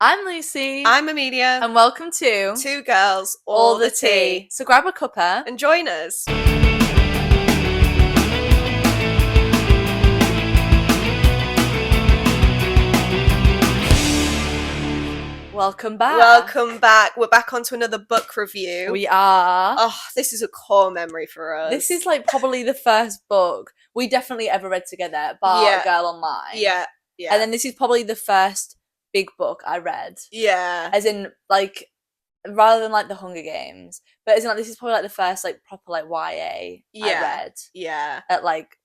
I'm Lucy. I'm Amelia. And welcome to Two girls, All the Tea. So grab a cuppa. And join us. Welcome back. Welcome back. We're back onto another book review. We are. Oh, this is a core memory for us. This is like probably the first book we definitely ever read together, bar Girl Online. Yeah. And then this is probably the first big book I read. Yeah. As in, like, rather than like the Hunger Games, but as in, like, this is probably like the first like proper like YA I read. Yeah. At like,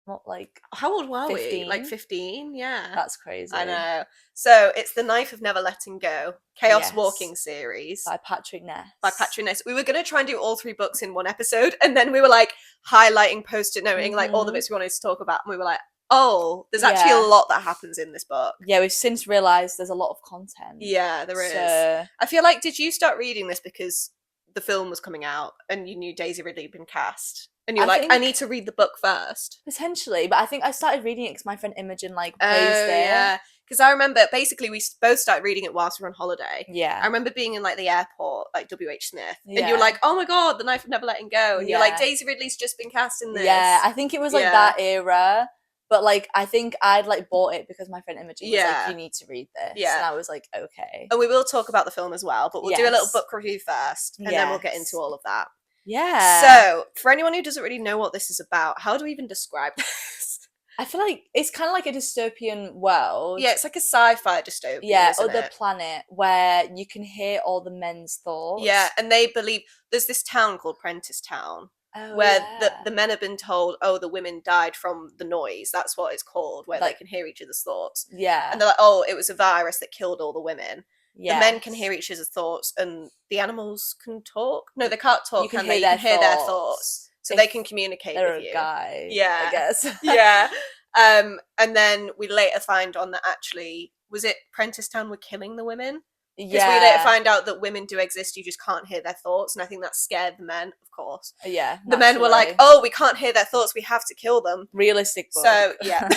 what, like, how old were 15? we? Like 15, yeah. That's crazy. I know. So it's The Knife of Never Letting Go, Chaos Walking series. By Patrick Ness. We were going to try and do all 3 books in one episode, and then we were like highlighting, post-it noting, like all the bits we wanted to talk about, and we were like, oh, there's actually a lot that happens in this book. Yeah, we've since realised there's a lot of content. Yeah, there is. I feel like, did you start reading this because the film was coming out and you knew Daisy Ridley had been cast? And you're like, I need to read the book first. Potentially, but I think I started reading it because my friend Imogen like praised it. Yeah, because I remember basically we both started reading it whilst we were on holiday. Yeah, I remember being in like the airport, like W.H. Smith, and you were like, "Oh my god, The Knife of Never Letting Go," and you're like, "Daisy Ridley's just been cast in this." Yeah, I think it was like that era. But, like, I think I'd, like, bought it because my friend Imogen was like, you need to read this. Yeah. And I was like, okay. And we will talk about the film as well, but we'll do a little book review first, and then we'll get into all of that. Yeah. So, for anyone who doesn't really know what this is about, how do we even describe this? I feel like it's kind of like a dystopian world. Yeah, it's like a sci-fi dystopia, other planet where you can hear all the men's thoughts. Yeah, and they believe there's this town called Prentice Town. Where the men have been told, oh, the women died from the noise. That's what it's called, where they can hear each other's thoughts. Yeah. And they're like, oh, it was a virus that killed all the women. Yeah. The men can hear each other's thoughts, and the animals can talk. No, they can't talk, can they? You can hear their thoughts. So they can communicate with you. They're a guy, yeah, I guess. Yeah. And then we later find on that actually, was it Prentice Town were killing the women? Because we later find out that women do exist, you just can't hear their thoughts, and I think that scared the men, of course. Yeah, the men were like, oh, we can't hear their thoughts, we have to kill them. Realistic book. So, yeah.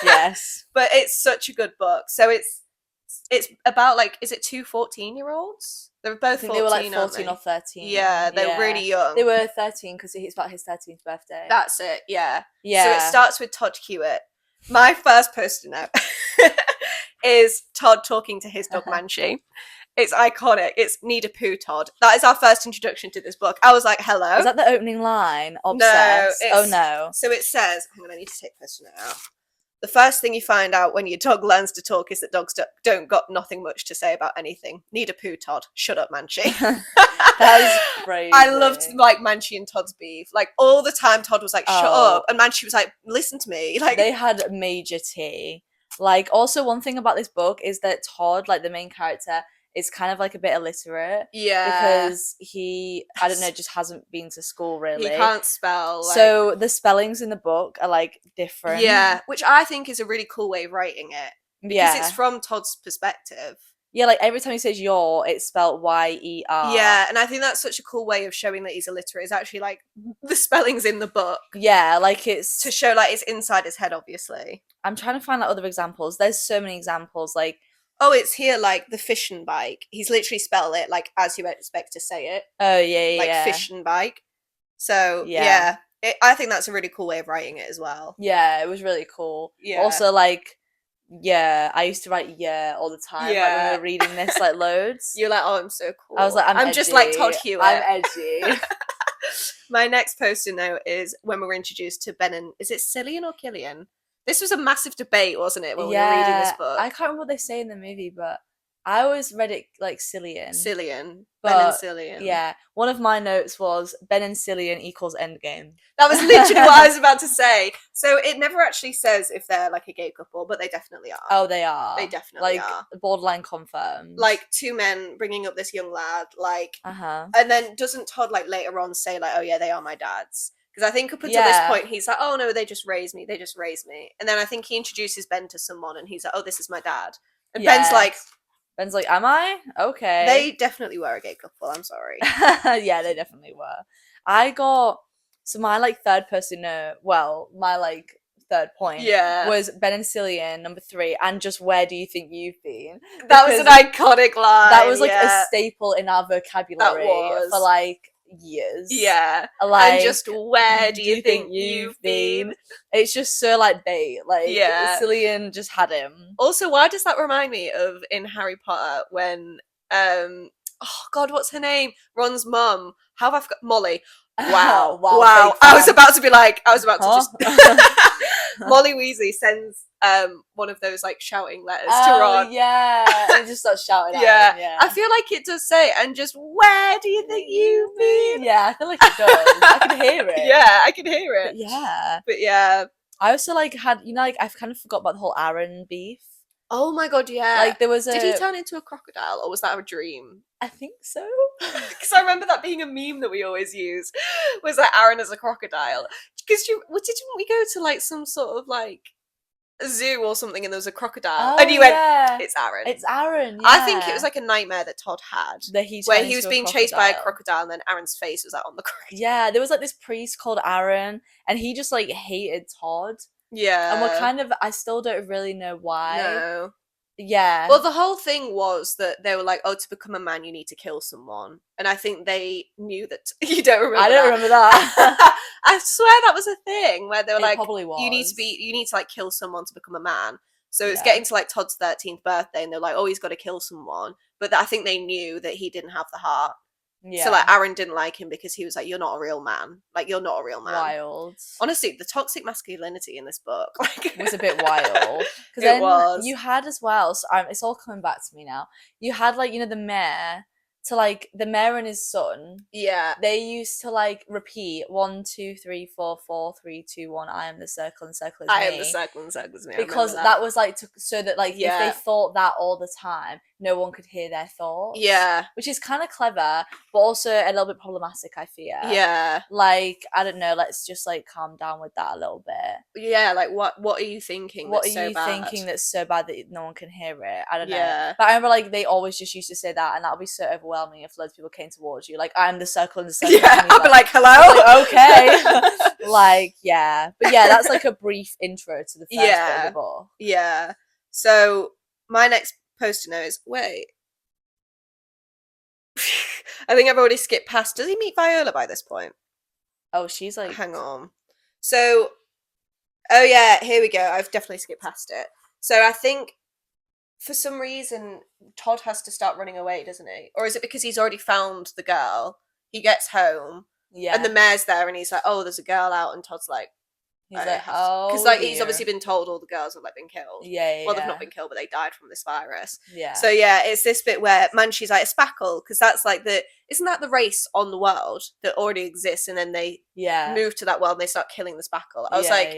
Yes. But it's such a good book. So it's about, like, is it 2 14-year-olds? They were both 14, they were like 14 or 13. Yeah, they're really young. They were 13 because it's about his 13th birthday. That's it, yeah. So it starts with Todd Hewitt. My first poster note is Todd talking to his dog Manchi. It's iconic. It's need a poo, Todd. That is our first introduction to this book. I was like, hello. Is that the opening line? Obsessed. No. Oh no. So it says, hang on, I need to take the poster note out. The first thing you find out when your dog learns to talk is that dogs don't got nothing much to say about anything. Need a poo, Todd. Shut up, Manchi. That is crazy. I loved, like, Manchi and Todd's beef. Like, all the time Todd was like, shut up. And Manchi was like, listen to me. Like, they had major tea. Like, also one thing about this book is that Todd, like the main character, is kind of like a bit illiterate. Yeah. Because he, I don't know, just hasn't been to school really. He can't spell. Like... So the spellings in the book are like different. Yeah, which I think is a really cool way of writing it. Because it's from Todd's perspective. Yeah, like every time he says "your," it's spelled Y-E-R. Yeah, and I think that's such a cool way of showing that he's illiterate. Is actually like the spellings in the book. Yeah, like it's to show like it's inside his head. Obviously, I'm trying to find like other examples. There's so many examples. Like, oh, it's here like the fish and bike. He's literally spelled it like as you expect to say it. Oh yeah, like fish and bike. So yeah, I think that's a really cool way of writing it as well. Yeah, it was really cool. Yeah. Also, like. Yeah, I used to write all the time. Yeah, like when we were reading this like loads. You're like, oh, I'm so cool. I was like, I'm just like Todd Hewitt. I'm edgy. My next poster note is when we were introduced to Ben and is it Cillian or Killian? This was a massive debate, wasn't it, when we were reading this book? I can't remember what they say in the movie, but I always read it like Cillian. Ben and Cillian. Yeah. One of my notes was Ben and Cillian equals Endgame. That was literally what I was about to say. So it never actually says if they're like a gay couple, but they definitely are. Oh, they are. They definitely are. Borderline confirmed. Like 2 men bringing up this young lad, like, and then doesn't Todd like later on say like, oh yeah, they are my dads? Because I think up until this point, he's like, oh no, they just raised me. And then I think he introduces Ben to someone and he's like, oh, this is my dad. And Ben's like, am I? Okay. They definitely were a gay couple, I'm sorry. Yeah, they definitely were. I got, so my like third person note, well, my like third point. Yeah. Was Ben and Cillian, number 3, and just where do you think you've been? That was an iconic line. That was like a staple in our vocabulary for like years. Yeah. Like, and just where do you think you've been? It's just so like bait. Like, Cillian just had him. Also, why does that remind me of in Harry Potter when oh god, what's her name? Ron's mum. How have I forgot? Molly. Wow. I was about to just Molly Weasley sends one of those like shouting letters to Ron. And just starts shouting at him. I feel like it does say, and just where do you think you've been? Yeah, I feel like it does. I can hear it. Yeah, I can hear it. But yeah. I also like had, you know, like I've kind of forgot about the whole Aaron beef. Oh my god, yeah. Like there was Did he turn into a crocodile, or was that a dream? I think so. Because I remember that being a meme that we always use, was that Aaron as a crocodile. Because didn't we go to like some sort of like a zoo or something, and there was a crocodile, and you went, "It's Aaron." It's Aaron. I think it was like a nightmare that Todd had, where he was being chased by a crocodile, and then Aaron's face was like on the crocodile. Yeah, there was like this priest called Aaron, and he just like hated Todd. Yeah, and we're kind of, I still don't really know why. No. Yeah. Well, the whole thing was that they were like, "Oh, to become a man, you need to kill someone," and I think they knew that. You don't remember? I don't remember that. I swear that was a thing where they were like, probably was. "You need to like kill someone to become a man." So it's getting to like Todd's 13th birthday, and they're like, "Oh, he's got to kill someone," but I think they knew that he didn't have the heart. Yeah. So like Aaron didn't like him because he was like, "You're not a real man. Like you're not a real man." Wild. Honestly, the toxic masculinity in this book was a bit wild. It was. You had as well. So it's all coming back to me now. You had like, you know, the mayor. To like the mayor and his son, they used to like repeat 1, 2, 3, 4, 4, 3, 2, 1. I am the circle and circle is me. I am the circle and circle is me. Because that was like so that like if they thought that all the time, no one could hear their thoughts. Yeah, which is kind of clever, but also a little bit problematic. I fear. Yeah, like I don't know. Let's just like calm down with that a little bit. Yeah, like what are you thinking? What are you thinking that's so bad that no one can hear it? I don't know. But I remember like they always just used to say that, and that would be so overwhelming if loads of people came towards you, like I'm the circle and the circle. Yeah, I'd be like, hello. Like, okay. Like, yeah, but yeah, that's like a brief intro to the first bit of the book. Yeah. So my next post-it note is wait. I think I've already skipped past. Does he meet Viola by this point? Oh, she's like, hang on. So, oh yeah, here we go. I've definitely skipped past it. So I think. For some reason, Todd has to start running away, doesn't he? Or is it because he's already found the girl? He gets home, and the mayor's there, and he's like, "Oh, there's a girl out," and Todd's like, he's like, "Oh," because like he's obviously been told all the girls have like been killed. Yeah. Well, they've not been killed, but they died from this virus. Yeah. So yeah, it's this bit where Manshi's like a spackle, because that's like isn't that the race on the world that already exists, and then they move to that world and they start killing the spackle. I was like,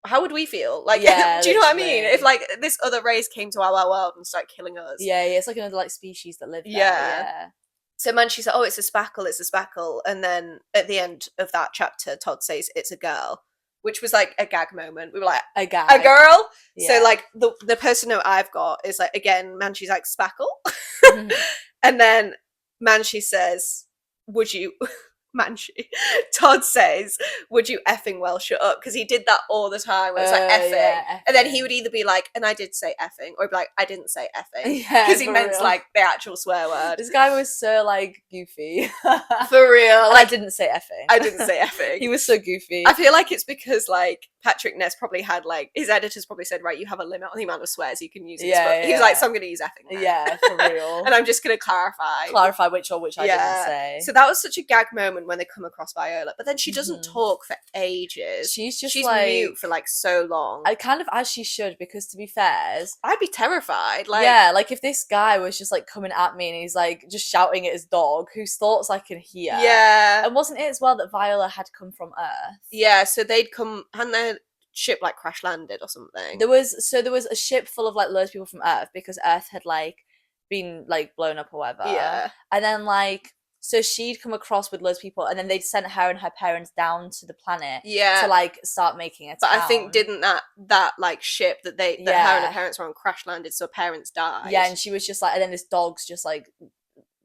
how would we feel? Like, do you know what I mean? If like this other race came to our world and started killing us. Yeah, it's like another like species that live there. Yeah. So Manshi's like, "Oh, it's a spackle. And then at the end of that chapter, Todd says it's a girl, which was like a gag moment. We were like, a girl? Yeah. So like the person note I've got is like, again, Manshi's like, spackle. And then Manshi says, would you... Manshi. Todd says, would you effing well shut up? Because he did that all the time where it's like effing. Effing. And then he would either be like, and I did say effing, or he'd be like, I didn't say effing. Because he meant like the actual swear word. This guy was so like goofy. For real. Like, I didn't say effing. I didn't say effing. He was so goofy. I feel like it's because like Patrick Ness probably had like, his editors probably said, right, you have a limit on the amount of swears you can use in this book. He was like, so I'm going to use effing now. Yeah, for real. And I'm just going to clarify which I didn't say. So that was such a gag moment when they come across Viola, but then she doesn't talk for ages. She's like, mute for like so long. I kind of, as she should, because to be fair, I'd be terrified. Like, yeah, like if this guy was just like coming at me and he's like just shouting at his dog, whose thoughts I can hear. Yeah. And wasn't it as well that Viola had come from Earth? Yeah, so they'd come, hadn't their ship like crash landed or something? There was a ship full of like loads of people from Earth because Earth had like been like blown up or whatever. Yeah. And then like, so she'd come across with loads of people, and then they'd sent her and her parents down to the planet to like start making a town. But I think didn't that like ship that her and her parents were on crash landed, so her parents died. Yeah, and she was just like, and then this dog's just like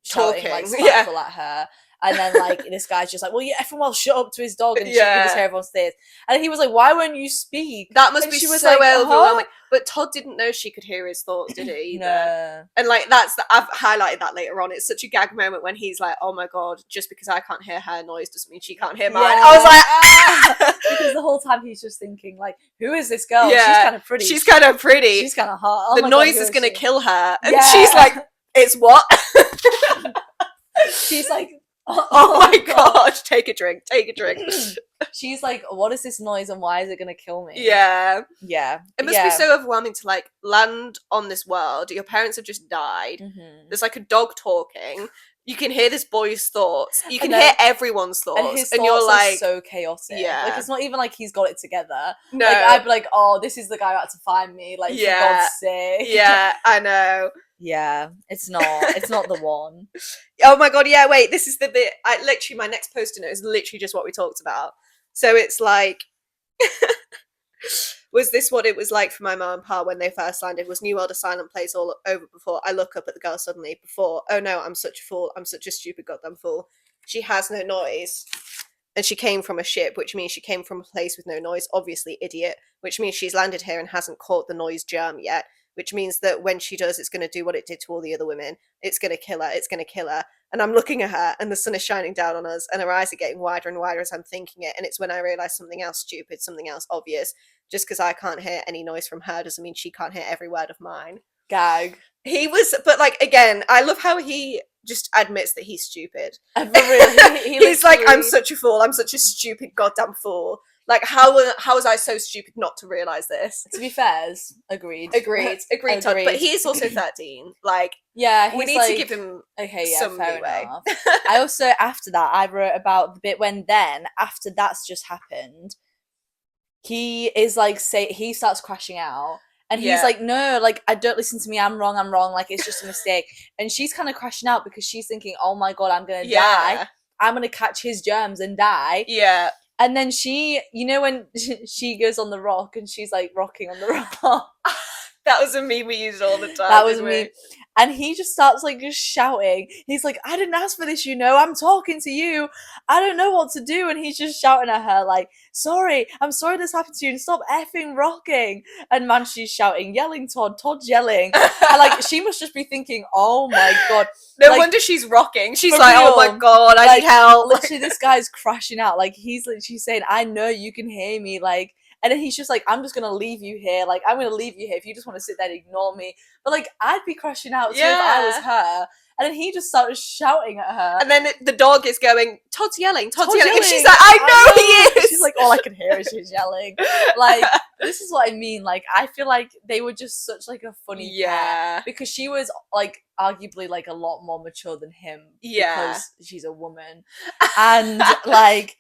shouting like spiteful at her. And then like this guy's just like, well, yeah, everyone well shut up to his dog, and she can just hear everyone stairs. And he was like, why won't you speak? That must be so like, overwhelming. But Todd didn't know she could hear his thoughts, did he? Either. No. And like I've highlighted that later on. It's such a gag moment when he's like, oh my god, just because I can't hear her noise doesn't mean she can't hear mine. I was like, because the whole time he's just thinking like, who is this girl? She's kind of pretty. She's kind of pretty. She's kind of hot. Oh the noise is gonna kill her. And she's like, it's what? She's like, oh my god, take a drink. She's like, what is this noise and why is it gonna kill me? Yeah. It must be so overwhelming to like land on this world. Your parents have just died. There's like a dog talking. You can hear this boy's thoughts. You can hear everyone's thoughts. And his thoughts you're like, are so chaotic. Yeah. Like, it's not even like he's got it together. No. Like, I'd be like, oh, this is the guy who had to find me. Like, for God's sake. Yeah, I know. Yeah, it's not the one. Oh my god, yeah, wait, this is the bit, literally, my next post-it note is literally just what we talked about. So it's like, was this what it was like for my mum and pa when they first landed? Was New World a silent place all over before? I look up at the girl suddenly before, oh no, I'm such a fool, I'm such a stupid goddamn fool. She has no noise. And she came from a ship, which means she came from a place with no noise, obviously idiot, which means she's landed here and hasn't caught the noise germ yet. Which means that when she does, it's going to do what it did to all the other women. It's going to kill her. And I'm looking at her, and the sun is shining down on us, and her eyes are getting wider and wider as I'm thinking it. And it's when I realise something else stupid, something else obvious. Just because I can't hear any noise from her doesn't mean she can't hear every word of mine. Gag. But like, again, I love how he just admits that he's stupid. Really, he's like, I'm such a fool. I'm such a stupid goddamn fool. Like, how was I so stupid not to realise this? To be fair, agreed, Todd. But he is also 13. Like, yeah, we need to give him some leeway. I also, after that, I wrote about the bit when then, after that's just happened, he is like, he starts crashing out. And he's like, no, like, I don't listen to me. I'm wrong. Like, it's just a mistake. And she's kind of crashing out because she's thinking, oh my God, I'm going to die. I'm going to catch his germs and die. Yeah. And then she, you know, when she goes on the rock and she's like rocking on the rock. That was a meme we used all the time. That was me. And he just starts like just shouting. He's like, I didn't ask for this, you know. I'm talking to you. I don't know what to do. And he's just shouting at her like, sorry, I'm sorry this happened to you. And stop effing rocking. And man, she's shouting, yelling Todd's yelling. And like, she must just be thinking, oh my God. No wonder she's rocking. She's like, oh my God, I need help. Literally, this guy's crashing out. Like, he's literally saying, I know you can hear me. Like, and then he's just like, I'm just going to leave you here. Like, I'm going to leave you here if you just want to sit there and ignore me. But, like, I'd be crashing out too if I was her. And then he just started shouting at her. And then the dog is going, Todd's yelling. And she's like, I know he is. She's like, all I can hear is she's yelling. Like, this is what I mean. Like, I feel like they were just such, like, a funny pair. Because she was, like, arguably, like, a lot more mature than him. Yeah. Because she's a woman. And, like...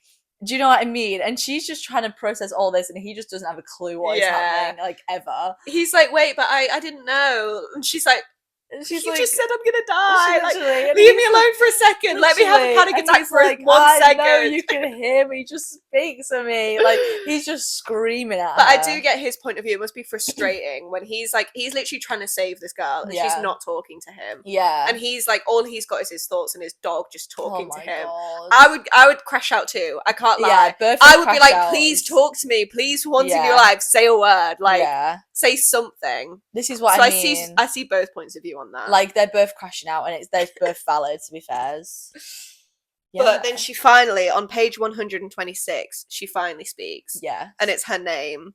Do you know what I mean? And she's just trying to process all this, and he just doesn't have a clue what is happening, like, ever. He's like, wait, but I didn't know. And she's like, you just said I'm gonna die. Like, leave me alone for a second. Let me have a panic attack for like, 1 second. I know you can hear me. Just speak to me. Like, he's just screaming at her. But I do get his point of view. It must be frustrating when he's literally trying to save this girl and she's not talking to him. Yeah. And he's like, all he's got is his thoughts and his dog just talking to him. God. I would crash out too. I can't lie. I would be like, please talk to me. Please, for once in your life, say a word. Like, say something. This is what I mean. I see both points of view on that. Like, they're both crashing out, and they're both valid, to be fair. Yeah. But then she finally, on page 126, she finally speaks. Yeah. And it's her name.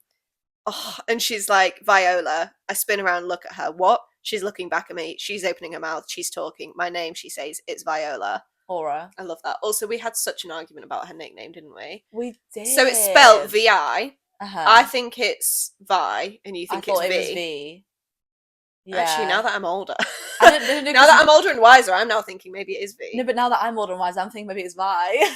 Oh, and she's like, Viola. I spin around and look at her. What? She's looking back at me. She's opening her mouth. She's talking. My name, she says, it's Viola. Aura. I love that. Also, we had such an argument about her nickname, didn't we? We did. So it's spelled V-I. Uh-huh. I think it's Vi, and you think it's V. It was V. Yeah. Actually, now that I'm older, now that I'm older and wiser, I'm now thinking maybe it is V. No, but now that I'm older and wiser, I'm thinking maybe it's Vi.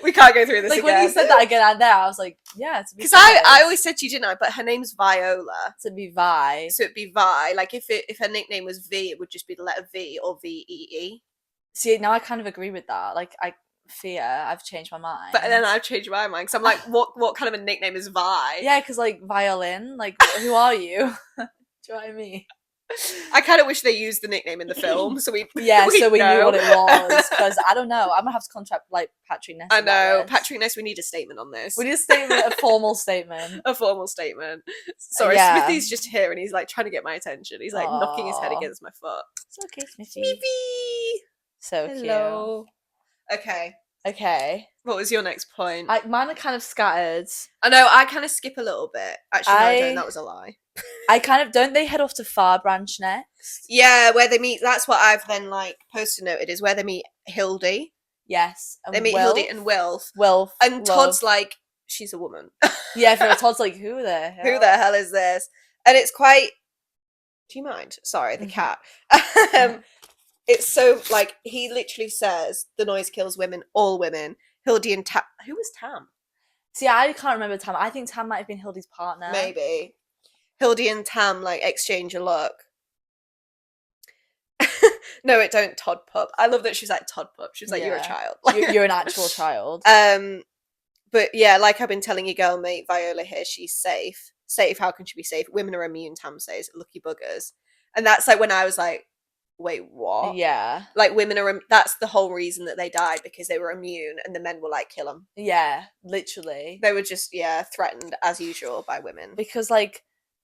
We can't go through this like, again. When you said that again out there, I was like, yeah, it's because I always said to you, didn't I? But her name's Viola. So it'd be Vi. So it'd be Vi. Like if her nickname was V, it would just be the letter V or V-E-E. See, now I kind of agree with that. Like, I've changed my mind. But then I've changed my mind because I'm like, what kind of a nickname is Vi? Yeah, because like violin, like who are you? Do you know what I mean? I kind of wish they used the nickname in the film, so we so we knew what it was. Because I don't know, I'm gonna have to contact like Patrick Ness. I know, Patrick Ness. We need a statement on this. We need a statement, a formal statement. A formal statement. Sorry, Smithy's just here and he's like trying to get my attention. He's like knocking his head against my foot. It's okay, Smithy. Smithy. So hello. Cute. Okay. What was your next point? Mine are kind of scattered. I know, I kind of skip a little bit. Actually, no, I don't. That was a lie. I kind of don't. They head off to Far Branch next. Yeah, where they meet. That's what I've then like posted noted is where they meet Hildy. Yes, and they meet Hildy and Wilf. And Todd's like, she's a woman. Yeah, for Todd's like, who the hell is this? And it's quite. Do you mind? Sorry, the cat. It's so like he literally says the noise kills women, all women. Hildy and Tam. Who was Tam? See, I can't remember Tam. I think Tam might have been Hildy's partner. Maybe. Hildy and Tam like exchange a look. No, it don't. Todd pup. I love that she's like Todd pup. She's like, you're a child. You're an actual child. But yeah, like I've been telling your girl mate Viola here, she's safe. Safe? How can she be safe? Women are immune. Tam says, lucky buggers. And that's like when I was like, wait, what? Yeah. Like women are. That's the whole reason that they died, because they were immune, and the men were like, kill them. Yeah, literally. They were just threatened as usual by women because like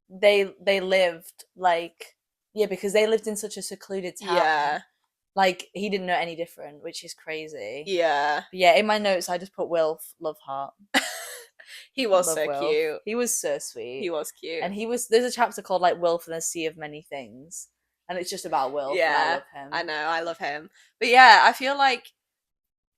they lived like. Yeah, because they lived in such a secluded town. Yeah. Like, he didn't know any different, which is crazy. Yeah. But yeah, in my notes, I just put Wilf, love heart. He was so Wilf. Cute. He was so sweet. He was cute. And there's a chapter called, like, Wilf and the Sea of Many Things. And it's just about Wilf. Yeah. And I love him. I know, I love him. But yeah, I feel like,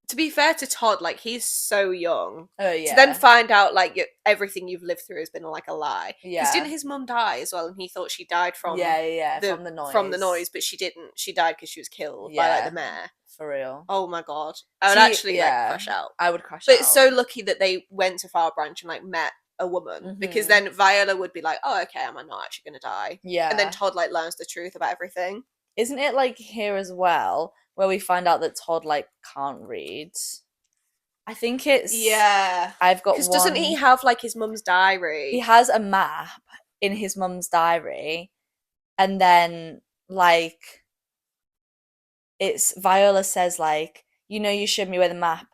to be fair to Todd, like, he's so young. Oh, yeah. To then find out, like, everything you've lived through has been, like, a lie. Yeah. Because didn't his mum die as well? And he thought she died from... from the noise. From the noise, but she didn't. She died because she was killed by, like, the mayor. For real. Oh, my God. I would actually, like, crash out. I would crash out. But it's so lucky that they went to Far Branch and, like, met a woman. Mm-hmm. Because then Viola would be like, oh, okay, am I not actually going to die? Yeah. And then Todd, like, learns the truth about everything. Isn't it, like, here as well, where we find out that Todd, like, can't read... I think it's... Yeah. I've got one... Because doesn't he have, like, his mum's diary? He has a map in his mum's diary. And then, like... It's... Viola says, like... you showed me where the map...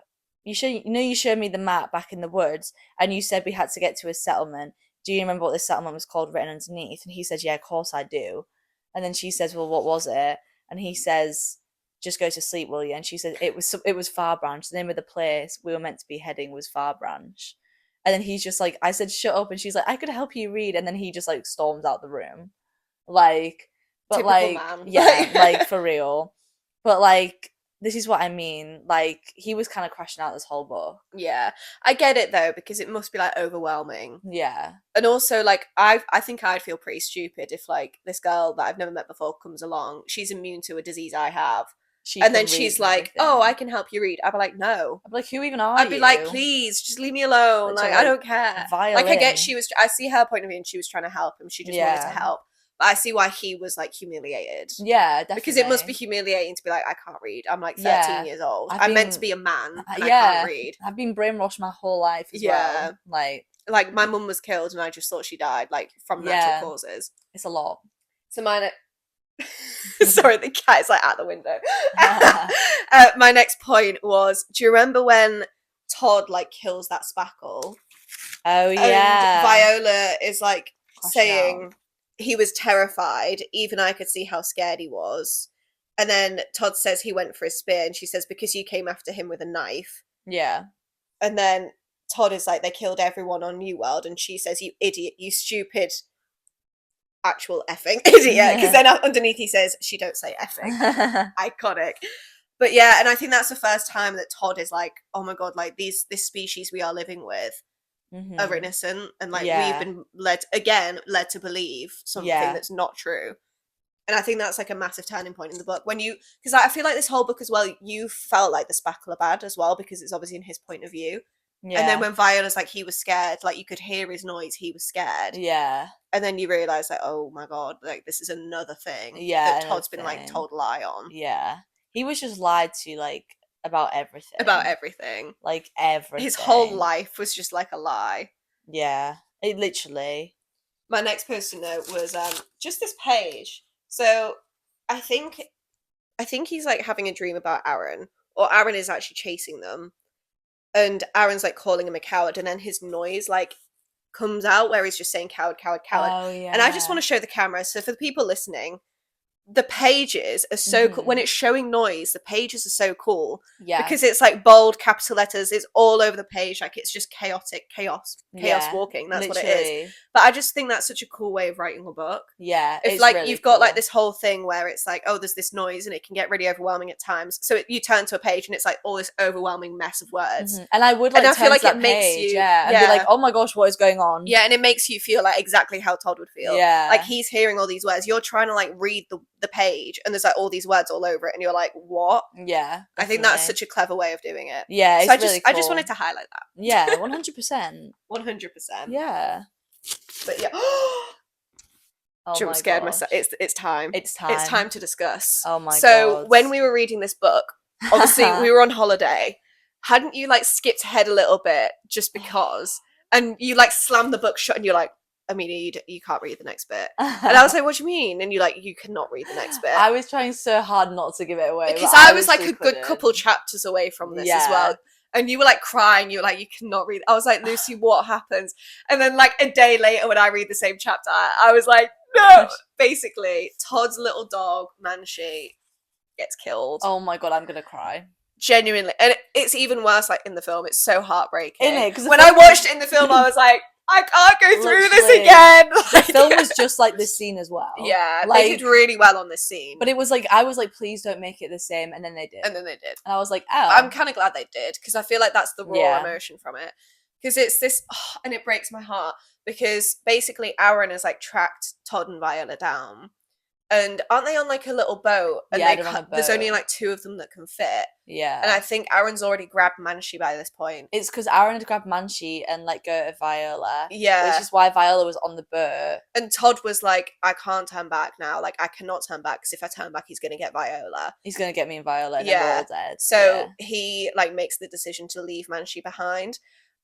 you showed me the map back in the woods. And you said we had to get to a settlement. Do you remember what this settlement was called written underneath? And he says, yeah, of course I do. And then she says, well, what was it? And he says... just go to sleep, will you? And she said it was Far Branch. The name of the place we were meant to be heading was Far Branch. And then he's just like, I said shut up, and she's like, I could help you read. And then he just like storms out the room, like, but typical like man. Yeah, like for real. But like, this is what I mean. Like, he was kind of crashing out this whole book. Yeah, I get it though, because it must be like overwhelming. Yeah, and also like I think I'd feel pretty stupid if like this girl that I've never met before comes along. She's immune to a disease I have. And then she's like, oh, I can help you read. I'd be like, no. I'd be like, who even are you? I'd be like, please, just leave me alone. Like, I don't care. Violin. Like, I get I see her point of view and she was trying to help him. She just wanted to help. But I see why he was, like, humiliated. Yeah, definitely. Because it must be humiliating to be like, I can't read. I'm, like, 13 years old. I'm meant to be a man and I can't read. I've been brainwashed my whole life as well. Like, my mum was killed and I just thought she died, like, from natural causes. It's a lot. So mine... Sorry, the cat is like at the window. My next point was, do you remember when Todd like kills that spackle? Oh yeah. And Viola is like saying he was terrified. Even I could see how scared he was. And then Todd says he went for a spear, and she says, because you came after him with a knife. Yeah. And then Todd is like, they killed everyone on New World, and she says, you idiot, you stupid actual effing idiot, because then underneath he says, she don't say effing. Iconic. But yeah, and I think that's the first time that Todd is like, oh my god, like this species we are living with are innocent, and like we've been led to believe something that's not true. And I think that's like a massive turning point in the book, when because I feel like this whole book as well, you felt like the spackle are bad as well, because it's obviously in his point of view. Yeah. And then when Viola's like, he was scared, like you could hear his noise, he was scared. Yeah. And then you realise like, oh my god, like this is another thing that Todd's been like told a lie on. Yeah. He was just lied to like about everything. About everything. Like everything. His whole life was just like a lie. Yeah. It literally. My next post-it note was just this page. So I think he's like having a dream about Aaron, or Aaron is actually chasing them, and Aaron's like calling him a coward, and then his noise like comes out where he's just saying coward, coward, coward. Oh, yeah. And I just want to show the camera. So for the people listening, the pages are so cool. When it's showing noise, the pages are so cool. Yeah. Because it's like bold capital letters. It's all over the page. Like it's just chaos walking. That's literally what it is. But I just think that's such a cool way of writing a book. Yeah. If like really you've got like this whole thing where it's like, oh, there's this noise and it can get really overwhelming at times. So you turn to a page and it's like all this overwhelming mess of words. And I would like, and I feel like it makes you, and be like, oh my gosh, what is going on? Yeah, and it makes you feel like exactly how Todd would feel. Yeah. Like he's hearing all these words. You're trying to like read the page and there's like all these words all over it and you're like, what? Yeah. Definitely. I think that's such a clever way of doing it. Yeah, so really cool. I just wanted to highlight that. Yeah, 100%. 100%. Yeah. But yeah. Jump scared myself. It's time. It's time. It's time to discuss. Oh my god. So when we were reading this book, obviously we were on holiday. Hadn't you like skipped ahead a little bit just because? And you like slammed the book shut and you're like, Amelia, you can't read the next bit. And I was like, what do you mean? And you're like, you cannot read the next bit. I was trying so hard not to give it away. Because I was like a good couple chapters away from this as well. And you were like crying. You were like, you cannot read. I was like, Lucy, what happens? And then like a day later when I read the same chapter, I was like, no. Basically, Todd's little dog, Manshi, gets killed. Oh my god, I'm going to cry. Genuinely. And it's even worse like in the film. It's so heartbreaking. Isn't it? When I watched it in the film, I was like, I can't go through this again. The film was just like this scene as well. Yeah, like, they did really well on this scene. But it was like, I was like, please don't make it the same. And then they did. And I was like, oh. I'm kind of glad they did because I feel like that's the raw emotion from it. Because it's this, and it breaks my heart because basically Aaron has like tracked Todd and Viola down. And aren't they on like a little boat? And there's only like 2 of them that can fit. Yeah. And I think Aaron's already grabbed Manshi by this point. It's because Aaron had grabbed Manshi and let go of Viola. Yeah. Which is why Viola was on the boat. And Todd was like, I can't turn back now. Like, I cannot turn back because if I turn back, he's going to get Viola. He's going to get me and Viola and then we're all dead. So he like makes the decision to leave Manshi behind.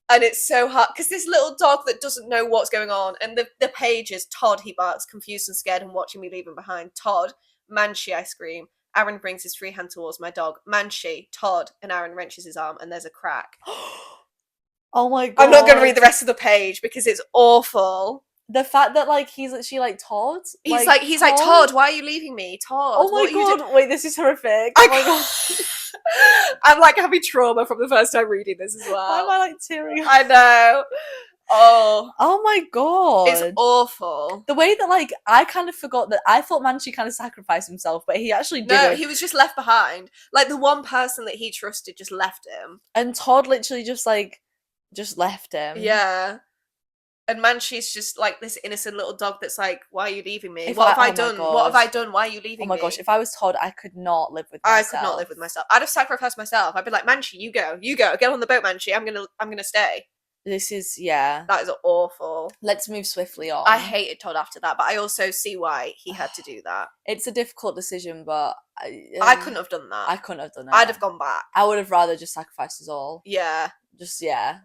And it's so hard because this little dog that doesn't know what's going on, and the page is Todd, he barks, confused and scared and watching me leave him behind. Todd, Manshi, I scream. Aaron brings his free hand towards my dog. Manshi, Todd, and Aaron wrenches his arm and there's a crack. Oh my god. I'm not going to read the rest of the page because it's awful. The fact that like he's literally like Todd. He's like Todd, why are you leaving me? Todd. Oh my god, wait, this is horrific. Oh my god. I'm like having trauma from the first time reading this as well. Why am I like tearing up? I know. Oh my god. It's awful. The way that like I kind of forgot that I thought Manshi kind of sacrificed himself, but he actually didn't. No, he was just left behind. Like the one person that he trusted just left him. And Todd literally just left him. Yeah. And Manshi's just like this innocent little dog that's like, why are you leaving me? What have I done? What have I done? Why are you leaving me? Oh my gosh, if I was Todd, I could not live with myself. I could not live with myself. I'd have sacrificed myself. I'd be like, Manshi, you go. Get on the boat, Manshi. I'm gonna stay. This is, that is awful. Let's move swiftly on. I hated Todd after that, but I also see why he had to do that. It's a difficult decision, but I couldn't have done that. I couldn't have done that. I'd have gone back. I would have rather just sacrificed us all. Yeah.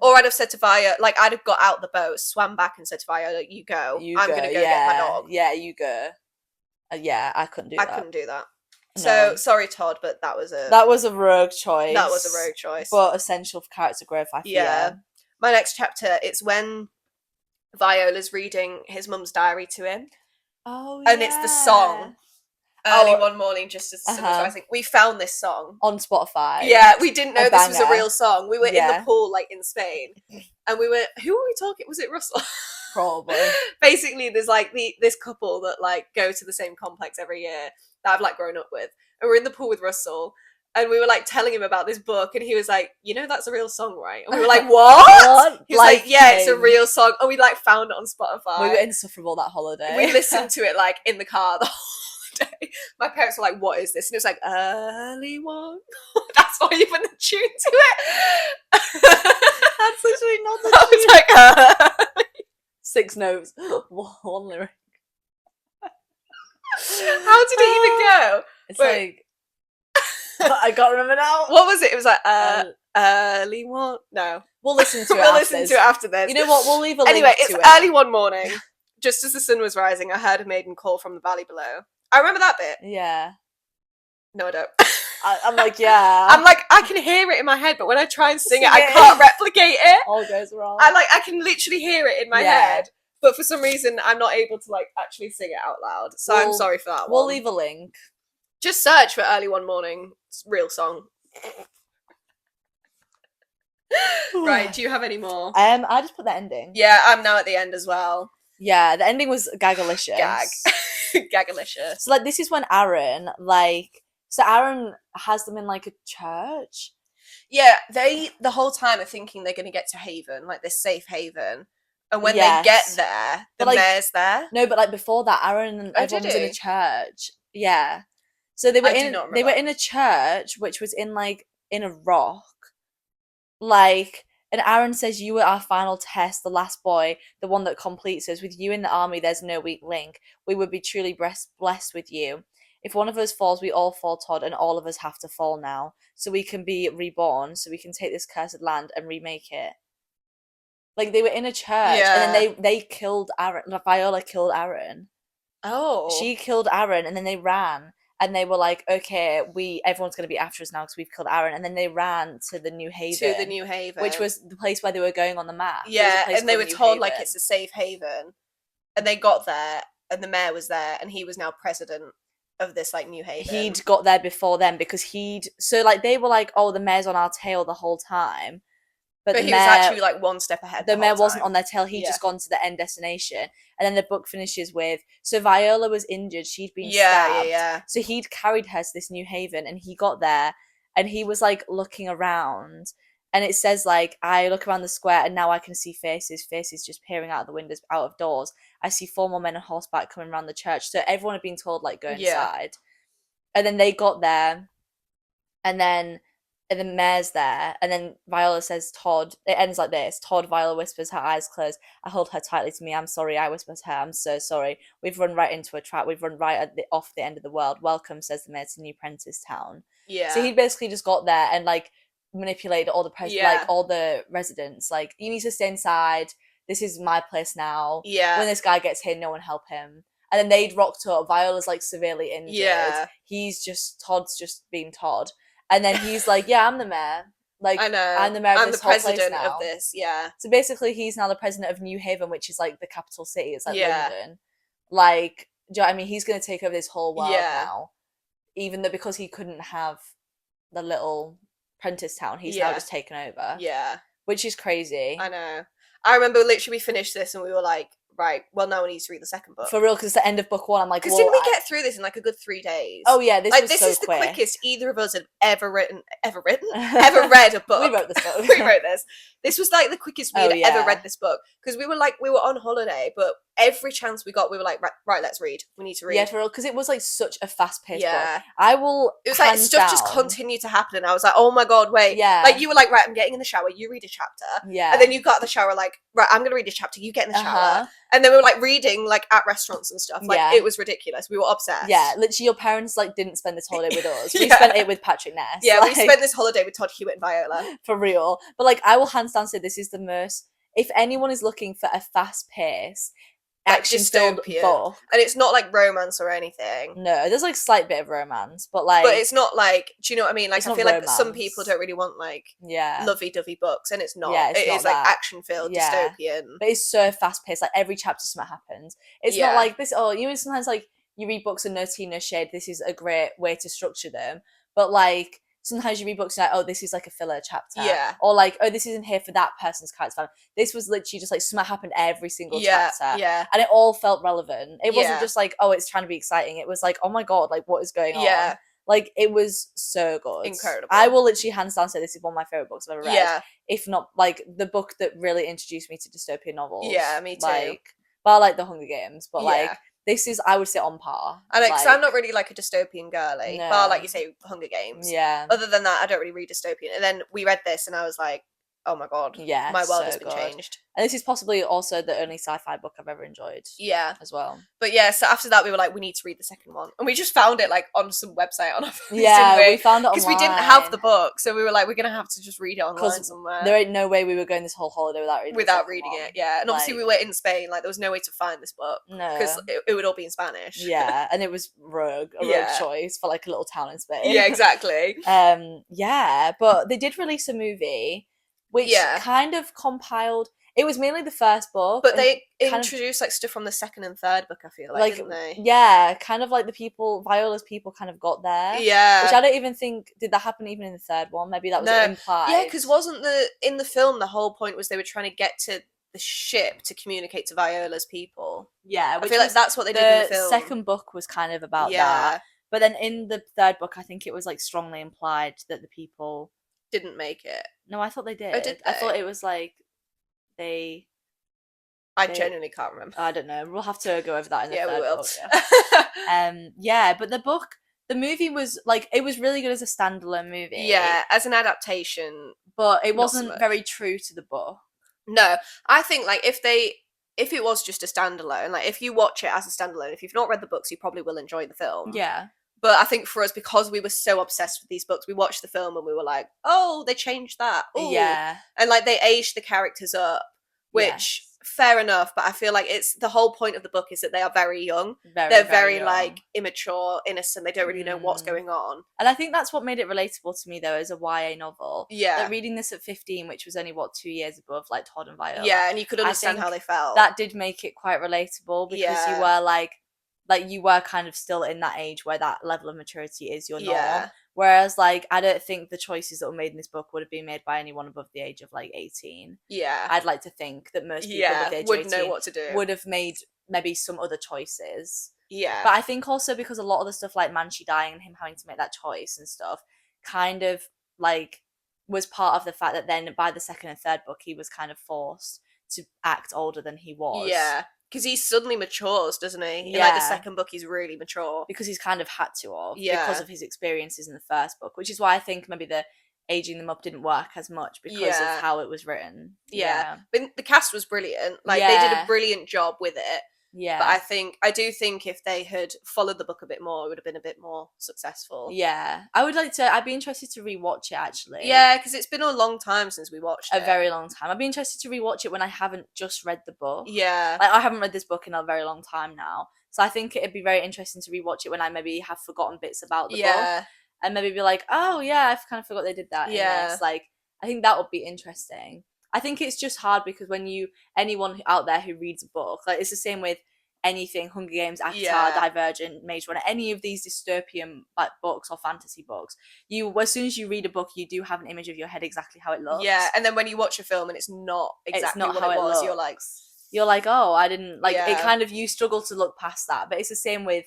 Or I'd have said to Viola, like, I'd have got out the boat, swam back and said to Viola, you go. I'm going to go get my dog. Yeah, you go. I couldn't do that. I couldn't do that. No. So, sorry, Todd, but that was a rogue choice. That was a rogue choice. But essential for character growth, I feel. Yeah. My next chapter, it's when Viola's reading his mum's diary to him. Oh, yeah. And it's the song. Early one morning, just as the sun was rising. We found this song on Spotify. Yeah, we didn't know this was a real song. We were in the pool, like in Spain, and we were. Who were we talking? Was it Russell? Probably. Basically, there's like this couple that like go to the same complex every year that I've like grown up with, and we're in the pool with Russell, and we were like telling him about this book, and he was like, "You know, that's a real song, right?" And we were like, "What?" He was like, "Yeah, it's a real song," and we like found it on Spotify. We were insufferable that holiday. We listened to it like in the car the whole day. My parents were like, "What is this?" And it was like, "Early one." That's why you put the tune to it. That's literally not the tune. I was like, 6 notes, one lyric. How did it even go? It's like I can't remember now. What was it? It was like early one. No, we'll listen to it. We'll listen to it after this. You know what? We'll leave a link anyway. To it's it. Early one morning. Just as the sun was rising, I heard a maiden call from the valley below. I remember that bit. Yeah. No, I don't. I'm like, yeah. I'm like, I can hear it in my head, but when I try and sing it, I can't replicate it. All goes wrong. I can literally hear it in my head, but for some reason, I'm not able to like actually sing it out loud. So I'm sorry for that one. We'll leave a link. Just search for Early One Morning real song. Right, do you have any more? I just put the ending. Yeah, I'm now at the end as well. Yeah, the ending was gagalicious. Gagalicious. So like this is when Aaron Aaron has them in like a church. Yeah, they the whole time are thinking they're gonna get to Haven, like this safe haven. And when they get there, the mayor's there. No, but like before that, Aaron and everyone was in a church. Yeah. So they were in a church which was in a rock. Like, and Aaron says, "You were our final test, the last boy, the one that completes us. With you in the army, there's no weak link. We would be truly blessed with you. If one of us falls, we all fall, Todd, and all of us have to fall now, so we can be reborn, so we can take this cursed land and remake it." Like, they were in a church, and then they killed Aaron. Like, Viola killed Aaron. Oh. She killed Aaron, and then they ran. And they were like, okay, everyone's going to be after us now because we've killed Aaron. And then they ran to the New Haven. Which was the place where they were going on the map. Yeah, and they were told, like, it's a safe haven. And they got there, and the mayor was there, and he was now president of this, like, New Haven. He'd got there before them because so, like, they were like, oh, the mayor's on our tail the whole time. But he was actually, like, one step ahead. The mayor wasn't on their tail. He'd just gone to the end destination. And then the book finishes with, so Viola was injured. She'd been stabbed. Yeah. So he'd carried her to this New Haven, and he got there, and he was, like, looking around. And it says, like, I look around the square, and now I can see faces just peering out of the windows, out of doors. I see 4 more men on horseback coming around the church. So everyone had been told, like, go inside. And then they got there, and the mayor's there, and then Viola says, Todd, it ends like this. Todd, Viola whispers, her eyes closed. I hold her tightly to me. I'm sorry. I whisper to her, I'm so sorry. We've run right into a trap. We've run right off the end of the world. Welcome, says the mayor, to New Prentice Town. Yeah. So he basically just got there and, like, manipulated all all the residents. Like, you need to stay inside. This is my place now. Yeah. When this guy gets here, no one help him. And then they'd rocked up. Viola's, like, severely injured. Yeah. Todd's just being Todd. And then he's like, yeah, I'm the mayor. Like, I know. I'm the mayor of this whole place now. I'm the president of this, yeah. So basically, he's now the president of New Haven, which is, like, the capital city. It's like London. Like, do you know what I mean? He's going to take over this whole world now. Even though, because he couldn't have the little Prentice Town, he's now just taken over. Yeah. Which is crazy. I know. I remember literally we finished this and we were like, right, well, now we need to read the second book. For real, because it's the end of book 1. I'm like, because didn't we get through this in like a good 3 days? Oh yeah, this was this so is quick. The quickest either of us had ever read a book. We wrote this book. We wrote this. This was like the quickest we had ever read this book, because we were on holiday, but every chance we got, we were like, right, let's read. We need to read. Yeah, for real, because it was like such a fast-paced book. It was like stuff just continued to happen, and I was like, oh my god, wait. Yeah. Like, you were like, right, I'm getting in the shower, you read a chapter. Yeah. And then you got in the shower like, right, I'm gonna read a chapter, you get in the shower. And then we were like reading like at restaurants and stuff. Like, it was ridiculous. We were obsessed. Yeah, literally your parents like didn't spend this holiday with us. We spent it with Patrick Ness. Yeah, we spent this holiday with Todd Hewitt and Viola. For real. But like, I will hands down say this is the most, if anyone is looking for a fast pace, action-filled book. And it's not like romance or anything. No, there's like slight bit of romance, but like, but it's not like, do you know what I mean? Like, I feel like some people don't really want like lovey-dovey books, and it's not. Yeah, it is like action-filled, dystopian. But it's so fast-paced. Like, every chapter something happens. It's not like this. Oh, you know, sometimes like you read books and no tea, no shade. This is a great way to structure them. But like, sometimes you read books and like, oh, this is like a filler chapter. Yeah. Or like, oh, this isn't here for that person's character. This was literally just like something happened every single chapter. Yeah. And it all felt relevant. It wasn't just like, oh, it's trying to be exciting. It was like, oh my god, like, what is going on? Yeah. Like, it was so good. Incredible. I will literally hands down say this is one of my favourite books I've ever read. Yeah. If not, like, the book that really introduced me to dystopian novels. Yeah, me too. Like, but I like The Hunger Games, but like, this is, I would say, on par. And like, 'cause I'm not really like a dystopian girly, but like you say, Hunger Games. Yeah. Other than that, I don't really read dystopian. And then we read this, and I was like, oh my god, yeah, my world so has been good. changed. And this is possibly also the only sci-fi book I've ever enjoyed. Yeah. As well. But yeah, so after that we were like, we need to read the second one. And we just found it like on some website on our phones, we found it online. Because we didn't have the book, so we were like, we're going to have to just read it online somewhere. There ain't no way we were going this whole holiday without reading it, yeah. And obviously we were in Spain, like there was no way to find this book. No. Because it would all be in Spanish. Yeah, and it was rogue choice for like a little town in Spain. Yeah, exactly. Yeah, but they did release a movie which kind of compiled. It was mainly the first book, but they introduced like stuff from the second and third book. I feel like, didn't they? Yeah, kind of like Viola's people kind of got there. Yeah, which I don't even think did that happen even in the third one. Maybe that was implied. Yeah, because wasn't in the film the whole point was they were trying to get to the ship to communicate to Viola's people. Yeah, I feel like that's what they did in the film. The second book was kind of about that, but then in the third book, I think it was like strongly implied that the people didn't make it. No, I thought they did. Oh, did they? I thought it was like I genuinely can't remember. I don't know. We'll have to go over that in the third book. But the movie was like, it was really good as a standalone movie. Yeah, as an adaptation, but it wasn't very true to the book. No, I think like if it was just a standalone, like if you watch it as a standalone, if you've not read the books, you probably will enjoy the film. Yeah. But I think for us, because we were so obsessed with these books, we watched the film and we were like, oh, they changed that. Ooh. Yeah. And like they aged the characters up, which fair enough. But I feel like it's the whole point of the book is that they are very young. They're very young. Like immature, innocent. They don't really know what's going on. And I think that's what made it relatable to me though, as a YA novel. Yeah. Like reading this at 15, which was only 2 years above like Todd and Viola. Yeah, and you could understand how they felt. That did make it quite relatable because you were like you were kind of still in that age where that level of maturity is your norm. Whereas like I don't think the choices that were made in this book would have been made by anyone above the age of like 18. Yeah. I'd like to think that most people above the age of 18 know what to do. Would have made maybe some other choices. Yeah. But I think also because a lot of the stuff like Manchi dying and him having to make that choice and stuff kind of like was part of the fact that then by the second and third book he was kind of forced to act older than he was. Yeah. Because he suddenly matures, doesn't he? In like the second book, he's really mature. Because he's kind of had to have. Yeah. Because of his experiences in the first book. Which is why I think maybe the aging them up didn't work as much because of how it was written. Yeah. But the cast was brilliant. Like, they did a brilliant job with it. Yeah. But I do think if they had followed the book a bit more, it would have been a bit more successful. Yeah. I'd be interested to rewatch it actually. Yeah, because it's been a long time since we watched it. A very long time. I'd be interested to rewatch it when I haven't just read the book. Yeah. Like, I haven't read this book in a very long time now. So I think it'd be very interesting to rewatch it when I maybe have forgotten bits about the book. And maybe be like, oh yeah, I kind of forgot they did that in this. Like, I think that would be interesting. I think it's just hard because anyone out there who reads a book, like it's the same with anything, Hunger Games, Avatar, Divergent, Maze Runner, any of these dystopian like books or fantasy books, as soon as you read a book, you do have an image of your head exactly how it looks. Yeah, and then when you watch a film and it's not exactly what it was, you're like, oh, I didn't like it. Kind of you struggle to look past that, but it's the same with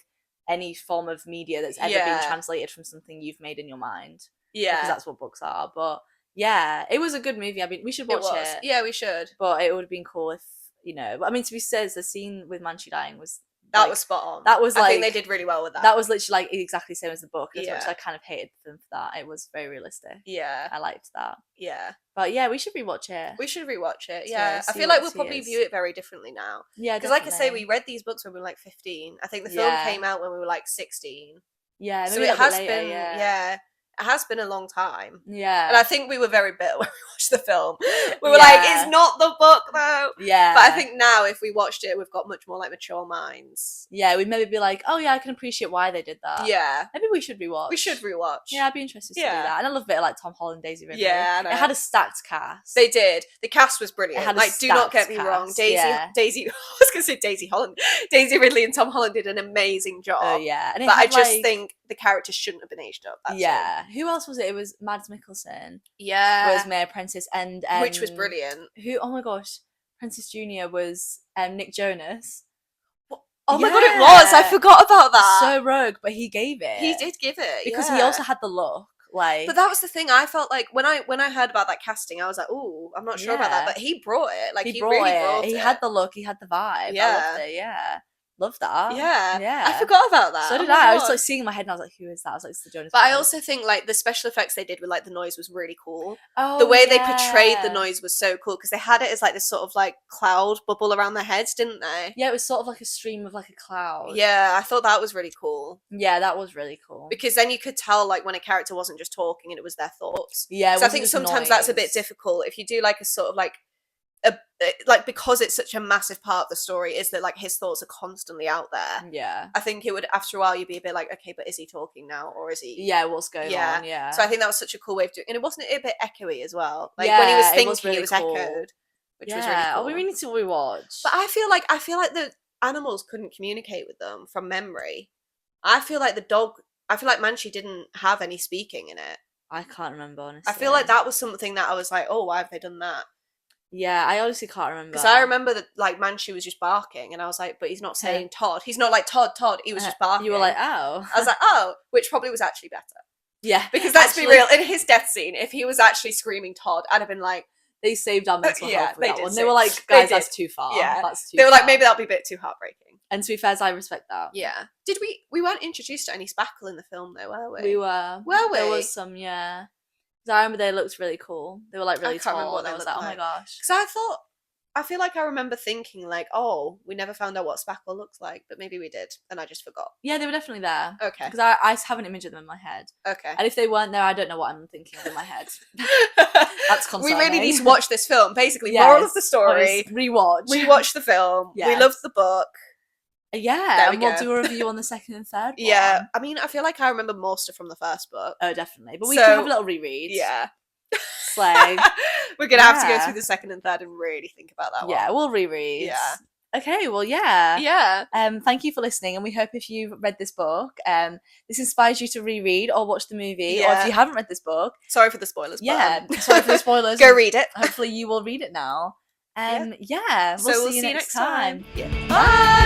any form of media that's ever been translated from something you've made in your mind. Yeah, because that's what books are. But yeah, it was a good movie. I mean, we should watch it. Yeah, we should. But it would have been cool if, I mean, to be said, the scene with Manchi dying was was spot on. That was I think they did really well with that. That was literally like exactly the same as the book. As much as I kind of hated them for that, it was very realistic. Yeah, I liked that. Yeah, but yeah, we should rewatch it. We should rewatch it. Yeah, I feel like we'll probably view it very differently now. Yeah, because like I say, we read these books when we were like 15. I think the film came out when we were like 16. Yeah, so it has been. Yeah. It has been a long time. Yeah. And I think we were very bitter when we watched the film. We were like, it's not the book though. Yeah. But I think now if we watched it, we've got much more like mature minds. Yeah, we'd maybe be like, oh yeah, I can appreciate why they did that. Yeah. Maybe we should rewatch. We should rewatch. Yeah, I'd be interested to do that. And I love a bit of like Tom Holland, Daisy Ridley. Yeah, I know. It had a stacked cast. They did. The cast was brilliant. Like, do not get me wrong. Daisy, I was going to say Daisy Holland. Daisy Ridley and Tom Holland did an amazing job. Oh yeah. And but I just think the characters shouldn't have been aged up. That's Who else was it? It was Mads Mikkelsen. Yeah. Was Mayor Apprentice and which was brilliant. Who? Oh my gosh, Princess Junior was Nick Jonas. Oh my god, it was! I forgot about that. So rogue, but he gave it. He did give it because he also had the look. Like, but that was the thing. I felt like when I heard about that casting, I was like, "Ooh, I'm not sure about that." But he brought it. Like he really brought it. He had the look. He had the vibe. Yeah. I loved it. Yeah. Love that. Yeah. I forgot about that. So did I. I was like seeing in my head and I was like, who is that? I was like, it's the Jonas But Brothers. I also think like the special effects they did with like the noise was really cool. The way they portrayed the noise was so cool because they had it as like this sort of like cloud bubble around their heads, didn't they? Yeah, it was sort of like a stream of like a cloud. Yeah, I thought that was really cool. Yeah, that was really cool. Because then you could tell like when a character wasn't just talking and it was their thoughts. Yeah, so I think sometimes that's a bit difficult if you do like a sort of like like because it's such a massive part of the story is that like his thoughts are constantly out there. Yeah, I think it would after a while you'd be a bit like, okay, but is he talking now or is he? Yeah, what's going on? Yeah. So I think that was such a cool way of doing it. And it wasn't a bit echoey as well. Like when he was thinking, it was cool. Echoed, which was really cool. Oh, we need to rewatch. But I feel like the animals couldn't communicate with them from memory. I feel like Manchi didn't have any speaking in it. I can't remember honestly. I feel like that was something that I was like, oh, why have they done that? Yeah, I honestly can't remember. Because I remember that, like, Manchi was just barking, and I was like, but he's not saying Todd. He's not like, Todd, he was just barking. You were like, oh. I was like, oh, which probably was actually better. Yeah. Because let's be real, in his death scene, if he was actually screaming Todd, I'd have been like... They saved our mental health with that one. They were like, guys, that's too far. Yeah. That's too They were far. like, maybe that'll be a bit too heartbreaking. And to be fair, I respect that. Yeah. Did we weren't introduced to any spackle in the film, though, were we? We were. Were we? There was some, yeah. Because I remember they looked really cool. They were like really tall. I can't remember what they looked like. Oh my gosh. Because I feel like I remember thinking like, oh, we never found out what spackle looks like, but maybe we did, and I just forgot. Yeah, they were definitely there. Okay. Because I have an image of them in my head. Okay. And if they weren't there, I don't know what I'm thinking of in my head. That's concerning. We really need to watch this film. Basically, moral of the story. Rewatch the film. Yes. We loved the book. Yeah, and we'll do a review on the second and third one. Yeah, I mean, I feel like I remember more stuff from the first book. Oh, definitely. But we can have a little reread. Yeah. Slay. We're gonna have to go through the second and third and really think about that one. Yeah, we'll reread. Yeah. Okay, well, yeah. Yeah. Thank you for listening, and we hope if you've read this book, this inspires you to reread or watch the movie, or if you haven't read this book... Sorry for the spoilers. Yeah, sorry for the spoilers. Go read it. Hopefully you will read it now. We'll see you next time. Yeah. Bye!